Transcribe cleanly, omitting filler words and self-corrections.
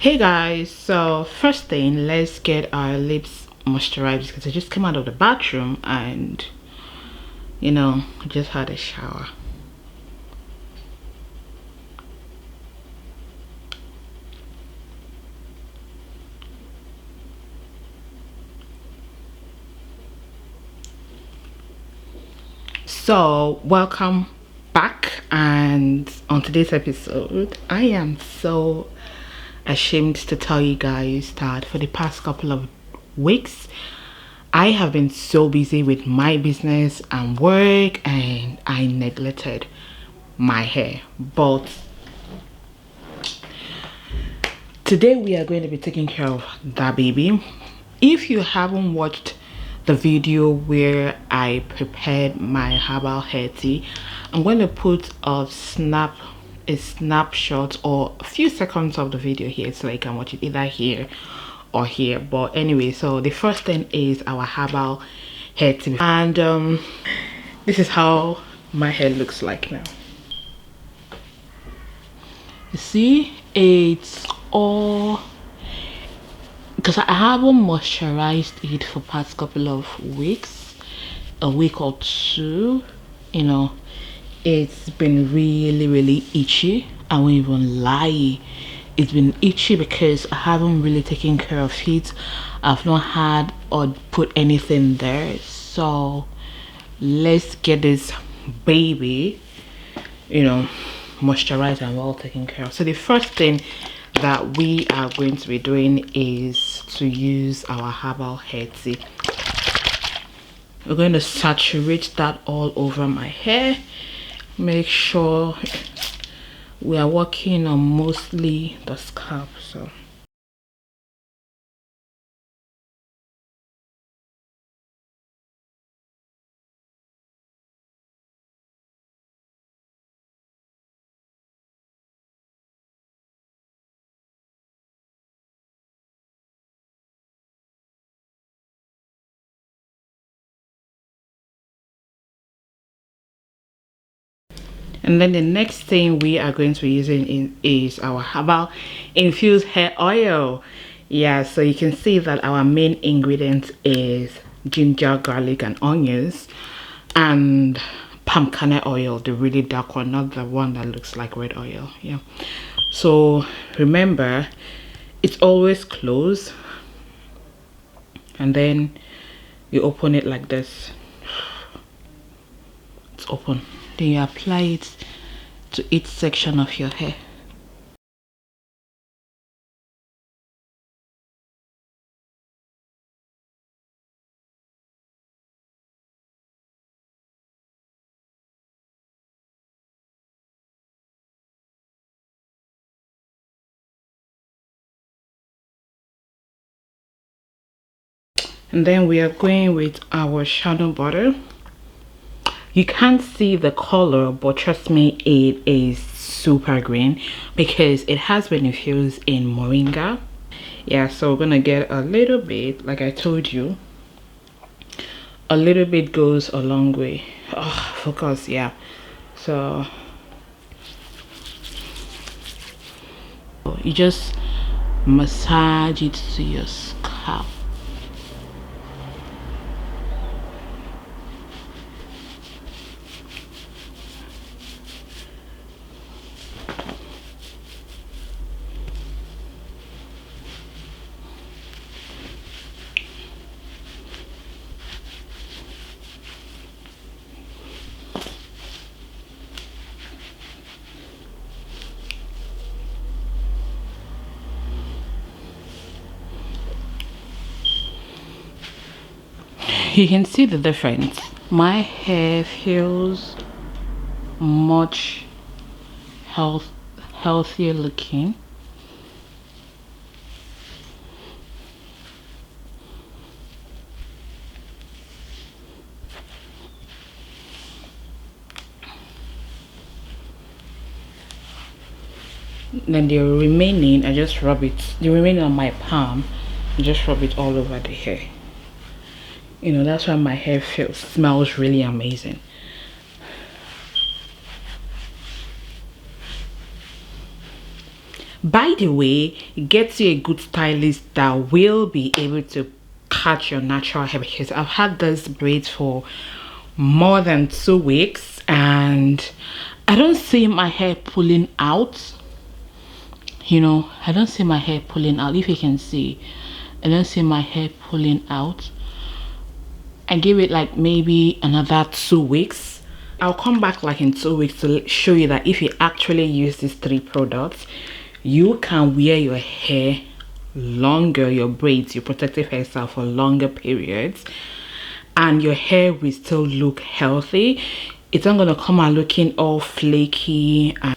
Hey guys, so first thing, let's get our lips moisturized because I just came out of the bathroom and just had a shower. So welcome back, and on today's episode I am so ashamed to tell you guys that for the past couple of weeks I have been so busy with my business and work and I neglected my hair. But today we are going to be taking care of that baby. If you haven't watched the video where I prepared my herbal hair tea, I'm going to put a snapshot or a few seconds of the video here so I can watch it either here or here. But anyway, so the first thing is our herbal hair tea, and this is how my hair looks like now. You see, it's all because I haven't moisturized it for past couple of weeks, a week or two. It's been really itchy. I won't even lie, it's been itchy because I haven't really taken care of it. I've not had or put anything there. So let's get this baby moisturized and well taken care of. So the first thing that we are going to be doing is to use our herbal hair tea. We're going to saturate that all over my hair. Make sure we are working on mostly the scalp. And then the next thing we are going to be using is our herbal infused hair oil. Yeah, so you can see that our main ingredient is ginger, garlic and onions, and palm kernel oil, the really dark one, not the one that looks like red oil. Yeah, so remember, it's always closed, and then you open it like this. It's open, then you apply it to each section of your hair. And then we are going with our shadow butter. You can't see the color, but trust me, it is super green because it has been infused in moringa. Yeah, so we're gonna get a little bit, like I told you, a little bit goes a long way. Oh, focus. Yeah, so you just massage it to your scalp. You can see the difference. My hair feels much healthier looking. Then the remaining, I just rub it, the remaining on my palm, I just rub it all over the hair. That's why my hair smells really amazing. By the way, get you a good stylist that will be able to catch your natural hair, because I've had this braids for more than 2 weeks and I don't see my hair pulling out. You know, I don't see my hair pulling out. If you can see, I don't see my hair pulling out. I give it like maybe another 2 weeks. I'll come back like in 2 weeks to show you that if you actually use these 3 products, you can wear your hair longer, your braids, your protective hairstyle for longer periods, and your hair will still look healthy. It's not gonna come out looking all flaky and